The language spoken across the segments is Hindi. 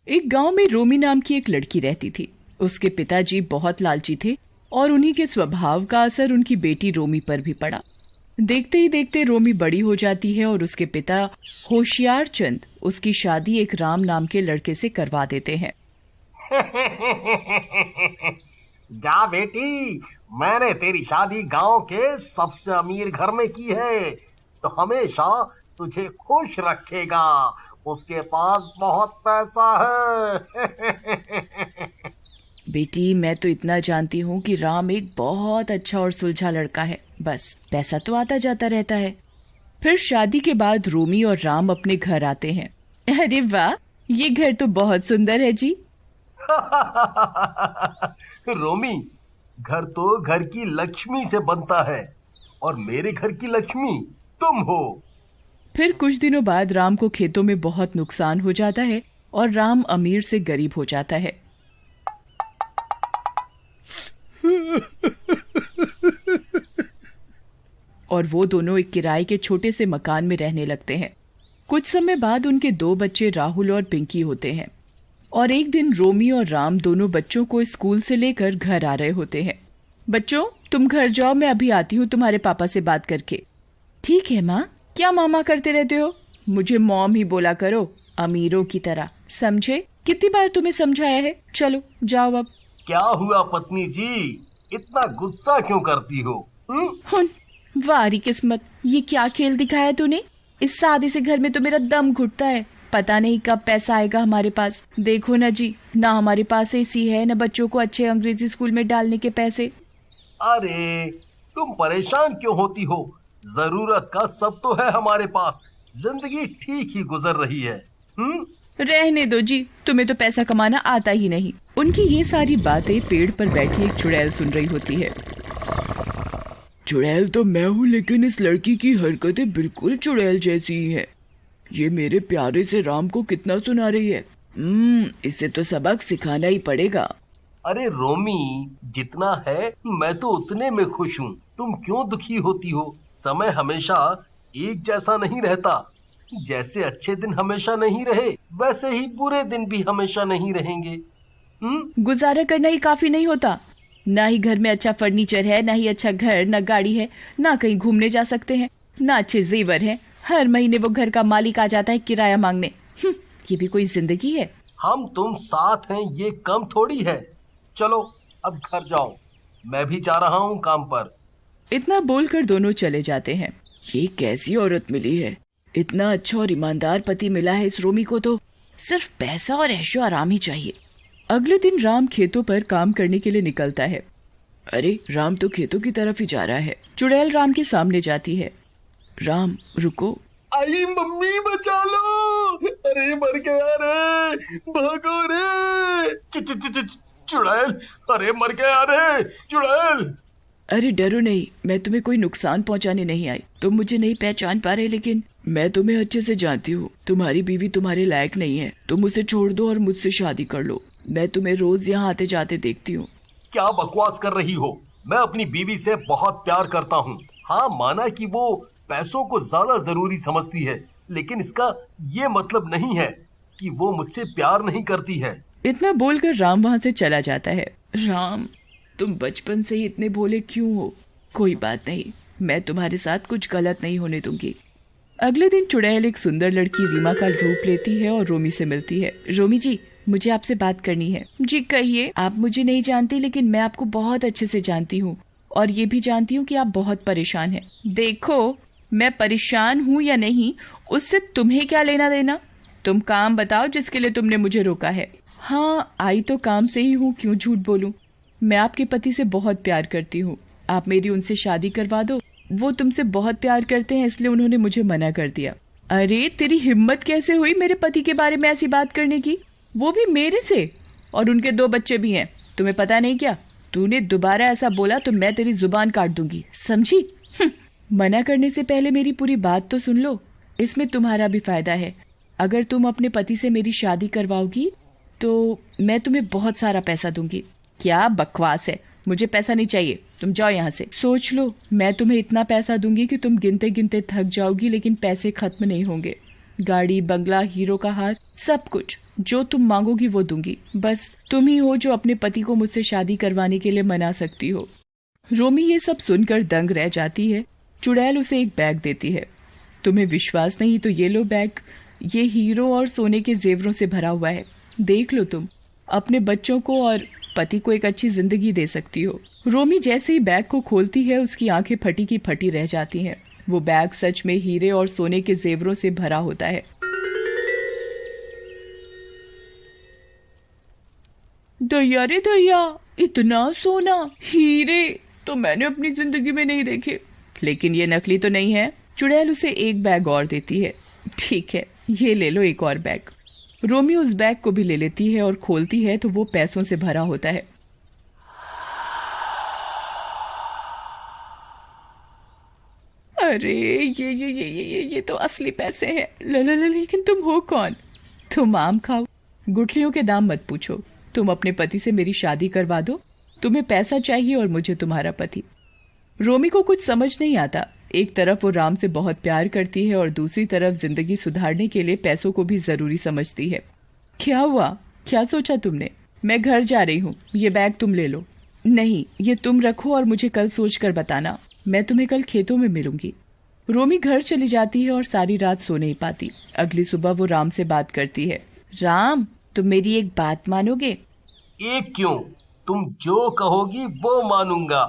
एक गांव में रोमी नाम की एक लड़की रहती थी। उसके पिताजी बहुत लालची थे और उन्हीं के स्वभाव का असर उनकी बेटी रोमी पर भी पड़ा। देखते ही देखते रोमी बड़ी हो जाती है और उसके पिता होशियार चंद उसकी शादी एक राम नाम के लड़के से करवा देते हैं। जा बेटी, मैंने तेरी शादी गांव के सबसे अमीर घर में की है, तो हमेशा तुझे खुश रखेगा। उसके पास बहुत पैसा है। बेटी, मैं तो इतना जानती हूँ कि राम एक बहुत अच्छा और सुलझा लड़का है, बस पैसा तो आता जाता रहता है। फिर शादी के बाद रोमी और राम अपने घर आते हैं। अरे वाह, ये घर तो बहुत सुंदर है जी। रोमी, घर तो घर की लक्ष्मी से बनता है और मेरे घर की लक्ष्मी तुम हो। फिर कुछ दिनों बाद राम को खेतों में बहुत नुकसान हो जाता है और राम अमीर से गरीब हो जाता है। और वो दोनों एक किराए के छोटे से मकान में रहने लगते हैं। कुछ समय बाद उनके 2 बच्चे राहुल और पिंकी होते हैं और एक दिन रोमी और राम दोनों बच्चों को स्कूल से लेकर घर आ रहे होते हैं। बच्चों, तुम घर जाओ, मैं अभी आती हूँ तुम्हारे पापा से बात करके। ठीक है माँ। क्या मामा करते रहते हो? मुझे मॉम ही बोला करो, अमीरों की तरह, समझे? कितनी बार तुम्हें समझाया है। चलो जाओ अब। क्या हुआ पत्नी जी, इतना गुस्सा क्यों करती हो? वारी किस्मत, ये क्या खेल दिखाया तूने? इस सादे से घर में तो मेरा दम घुटता है। पता नहीं कब पैसा आएगा हमारे पास। देखो ना जी, ना हमारे पास एसी है, ना बच्चों को अच्छे अंग्रेजी स्कूल में डालने के पैसे। अरे तुम परेशान क्यों होती हो? जरूरत का सब तो है हमारे पास। जिंदगी ठीक ही गुजर रही है। रहने दो जी, तुम्हें तो पैसा कमाना आता ही नहीं। उनकी ये सारी बातें पेड़ पर बैठी एक चुड़ैल सुन रही होती है। चुड़ैल तो मैं हूँ, लेकिन इस लड़की की हरकतें बिल्कुल चुड़ैल जैसी ही है। ये मेरे प्यारे से राम को कितना सुना रही है। इसे तो सबक सिखाना ही पड़ेगा। अरे रोमी, जितना है मैं तो उतने में खुश हूँ। तुम क्यों दुखी होती हो? समय हमेशा एक जैसा नहीं रहता। जैसे अच्छे दिन हमेशा नहीं रहे, वैसे ही बुरे दिन भी हमेशा नहीं रहेंगे। गुजारा करना ही काफी नहीं होता? ना ही घर में अच्छा फर्नीचर है, ना ही अच्छा घर, ना गाड़ी है, ना कहीं घूमने जा सकते हैं, ना अच्छे जेवर हैं। हर महीने वो घर का मालिक आ जाता है किराया मांगने। ये भी कोई जिंदगी है? हम तुम साथ हैं, ये कम थोड़ी है। चलो अब घर जाओ, मैं भी जा रहा हूँ काम पर। इतना बोलकर दोनों चले जाते हैं। ये कैसी औरत मिली है? इतना अच्छा और ईमानदार पति मिला है इस रोमी को, तो सिर्फ पैसा और ऐशो आराम ही चाहिए। अगले दिन राम खेतों पर काम करने के लिए निकलता है। अरे, राम तो खेतों की तरफ ही जा रहा है। चुड़ैल राम के सामने जाती है। राम, रुको। आई मम्मी, बचा लो। अरे मर गया रे, भागो रे। चुड़ैल, अरे मर गया रे चुड़ैल। अरे डरो नहीं, मैं तुम्हें कोई नुकसान पहुंचाने नहीं आई। तुम मुझे नहीं पहचान पा रहे, लेकिन मैं तुम्हें अच्छे से जानती हूँ। तुम्हारी बीवी तुम्हारे लायक नहीं है। तुम उसे छोड़ दो और मुझसे शादी कर लो। मैं तुम्हें रोज यहाँ आते जाते देखती हूँ। क्या बकवास कर रही हो? मैं अपनी बीवी से बहुत प्यार करता हूँ। हाँ, माना कि वो पैसों को ज्यादा जरूरी समझती है, लेकिन इसका ये मतलब नहीं है कि वो मुझसे प्यार नहीं करती है। इतना बोलकर राम वहाँ से चला जाता है। राम, तुम बचपन से ही इतने भोले क्यों हो? कोई बात नहीं, मैं तुम्हारे साथ कुछ गलत नहीं होने दूंगी। अगले दिन चुड़ैल एक सुंदर लड़की रीमा का रूप लेती है और रोमी से मिलती है। रोमी जी, मुझे आपसे बात करनी है। जी कहिए। आप मुझे नहीं जानती, लेकिन मैं आपको बहुत अच्छे से जानती हूँ और ये भी जानती हूँ कि आप बहुत परेशान हैं। देखो, मैं परेशान हूँ या नहीं, उससे तुम्हें क्या लेना देना? तुम काम बताओ जिसके लिए तुमने मुझे रोका है। हाँ, आई तो काम से ही हूँ, क्यों झूठ बोलूं। मैं आपके पति से बहुत प्यार करती हूँ। आप मेरी उनसे शादी करवा दो। वो तुमसे बहुत प्यार करते हैं, इसलिए उन्होंने मुझे मना कर दिया। अरे, तेरी हिम्मत कैसे हुई मेरे पति के बारे में ऐसी बात करने की, वो भी मेरे से? और उनके 2 बच्चे भी हैं। तुम्हें पता नहीं क्या? तूने दोबारा ऐसा बोला तो मैं तेरी जुबान काट दूंगी, समझी? मना करने से पहले मेरी पूरी बात तो सुन लो। इसमें तुम्हारा भी फायदा है। अगर तुम अपने पति से मेरी शादी करवाओगी तो मैं तुम्हें बहुत सारा पैसा दूंगी। क्या बकवास है? मुझे पैसा नहीं चाहिए, तुम जाओ यहाँ से। सोच लो, मैं तुम्हें इतना पैसा दूंगी कि तुम गिनते गिनते थक जाओगी, लेकिन पैसे खत्म नहीं होंगे। गाड़ी, बंगला, हीरो का हार, सब कुछ जो तुम मांगोगी वो दूंगी। बस तुम ही हो जो अपने पति को मुझसे शादी करवाने के लिए मना सकती हो। रोमी ये सब सुनकर दंग रह जाती है। चुड़ैल उसे एक बैग देती है। तुम्हें विश्वास नहीं तो ये लो बैग, ये हीरो और सोने के जेवरों से भरा हुआ है। देख लो, तुम अपने बच्चों को और पति को एक अच्छी जिंदगी दे सकती हो। रोमी जैसे ही बैग को खोलती है उसकी आंखें फटी की फटी रह जाती हैं। वो बैग सच में हीरे और सोने के जेवरों से भरा होता है। दया रे दया, इतना सोना, हीरे तो मैंने अपनी जिंदगी में नहीं देखे। लेकिन ये नकली तो नहीं है। चुड़ैल उसे एक बैग और देती है। ठीक है, ये ले लो एक और बैग। रोमी उस बैग को भी ले लेती है और खोलती है तो वो पैसों से भरा होता है। अरे ये तो असली पैसे हैं। लेकिन तुम हो कौन? तुम आम खाओ, गुठलियों के दाम मत पूछो। तुम अपने पति से मेरी शादी करवा दो। तुम्हें पैसा चाहिए और मुझे तुम्हारा पति। रोमी को कुछ समझ नहीं आता। एक तरफ वो राम से बहुत प्यार करती है और दूसरी तरफ जिंदगी सुधारने के लिए पैसों को भी जरूरी समझती है। क्या हुआ? क्या सोचा तुमने? मैं घर जा रही हूँ, ये बैग तुम ले लो। नहीं, ये तुम रखो और मुझे कल सोच कर बताना। मैं तुम्हें कल खेतों में मिलूंगी। रोमी घर चली जाती है और सारी रात सो नहीं पाती। अगली सुबह वो राम से बात करती है। राम, तुम मेरी एक बात मानोगे? एक क्यों, तुम जो कहोगी वो मानूंगा।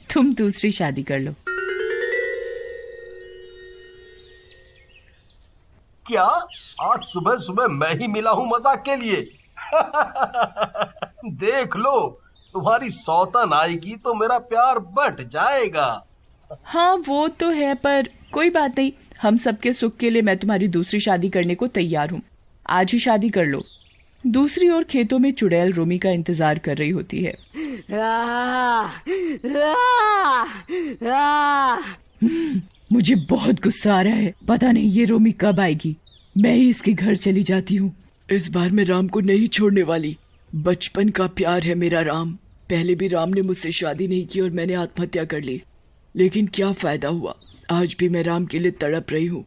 तुम दूसरी शादी कर लो। क्या? आज सुबह सुबह मैं ही मिला हूँ मजाक के लिए? देख लो, तुम्हारी सौतन आएगी तो मेरा प्यार बढ़ जाएगा। हाँ वो तो है, पर कोई बात नहीं। हम सबके सुख के लिए मैं तुम्हारी दूसरी शादी करने को तैयार हूँ। आज ही शादी कर लो। दूसरी ओर खेतों में चुड़ैल रोमी का इंतजार कर रही होती है। मुझे बहुत गुस्सा आ रहा है। पता नहीं ये रोमी कब आएगी। मैं ही इसके घर चली जाती हूँ। इस बार मैं राम को नहीं छोड़ने वाली। बचपन का प्यार है मेरा राम। पहले भी राम ने मुझसे शादी नहीं की और मैंने आत्महत्या कर ली, लेकिन क्या फायदा हुआ। आज भी मैं राम के लिए तड़प रही हूँ।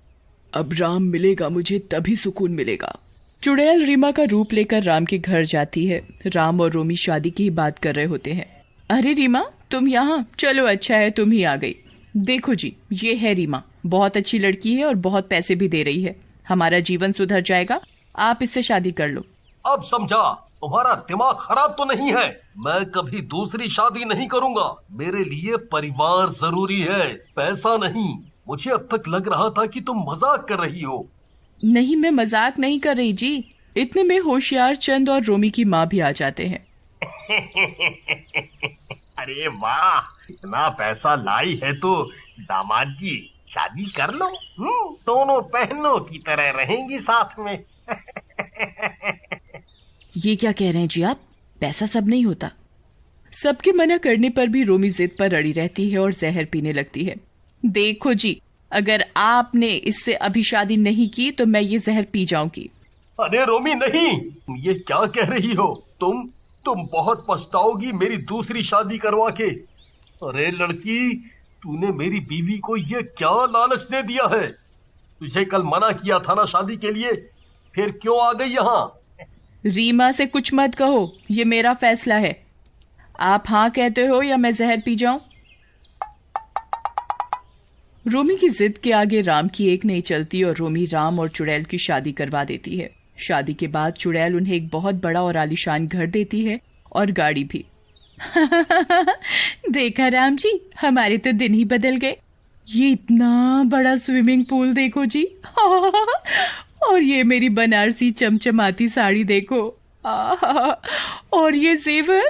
अब राम मिलेगा मुझे तभी सुकून मिलेगा। चुड़ैल रीमा का रूप लेकर राम के घर जाती है। राम और रोमी शादी की ही बात कर रहे होते हैं। अरे रीमा, तुम यहाँ? चलो अच्छा है तुम ही आ गई। देखो जी, ये है रीमा। बहुत अच्छी लड़की है और बहुत पैसे भी दे रही है। हमारा जीवन सुधर जाएगा। आप इससे शादी कर लो। अब समझा, तुम्हारा दिमाग खराब तो नहीं है। मैं कभी दूसरी शादी नहीं करूंगा। मेरे लिए परिवार जरूरी है, पैसा नहीं। मुझे अब तक लग रहा था कि तुम मजाक कर रही हो। नहीं, मैं मजाक नहीं कर रही जी। इतने में होशियार चंद और रोमी की माँ भी आ जाते हैं। अरे वाह, इतना पैसा लाई है तो दामाद जी शादी कर लो। दोनों बहनों की तरह रहेंगी साथ में। ये क्या कह रहे हैं जी आप? पैसा सब नहीं होता। सबके मना करने पर भी रोमी जिद पर अड़ी रहती है और जहर पीने लगती है। देखो जी, अगर आपने इससे अभी शादी नहीं की तो मैं ये जहर पी जाऊंगी। अरे रोमी नहीं, ये क्या कह रही हो तुम बहुत पछताओगी मेरी दूसरी शादी करवा के। अरे लड़की, तूने मेरी बीवी को ये क्या लालच दे दिया है? तुझे कल मना किया था ना शादी के लिए, फिर क्यों आ गई यहाँ? रीमा से कुछ मत कहो, ये मेरा फैसला है। आप हाँ कहते हो या मैं जहर पी जाऊं? रोमी की जिद के आगे राम की एक नहीं चलती और रोमी राम और चुड़ैल की शादी करवा देती है। शादी के बाद चुड़ैल उन्हें एक बहुत बड़ा और आलीशान घर देती है और गाड़ी भी। देखा राम जी, हमारे तो दिन ही बदल गए। ये इतना बड़ा स्विमिंग पूल देखो जी। और ये मेरी बनारसी चमचमाती साड़ी देखो। और ये जेवर।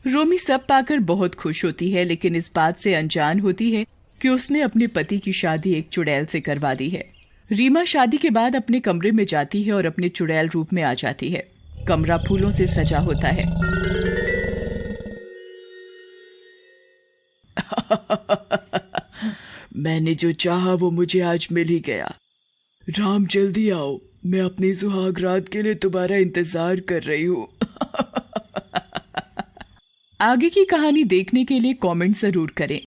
रोमी सब पाकर बहुत खुश होती है, लेकिन इस बात से अनजान होती है कि उसने अपने पति की शादी एक चुड़ैल से करवा दी है। रीमा शादी के बाद अपने कमरे में जाती है और अपने चुड़ैल रूप में आ जाती है। कमरा फूलों से सजा होता है। मैंने जो चाहा वो मुझे आज मिल ही गया। राम जल्दी आओ, मैं अपनी सुहाग रात के लिए तुम्हारा इंतजार कर रही हूँ। आगे की कहानी देखने के लिए कमेंट जरूर करें।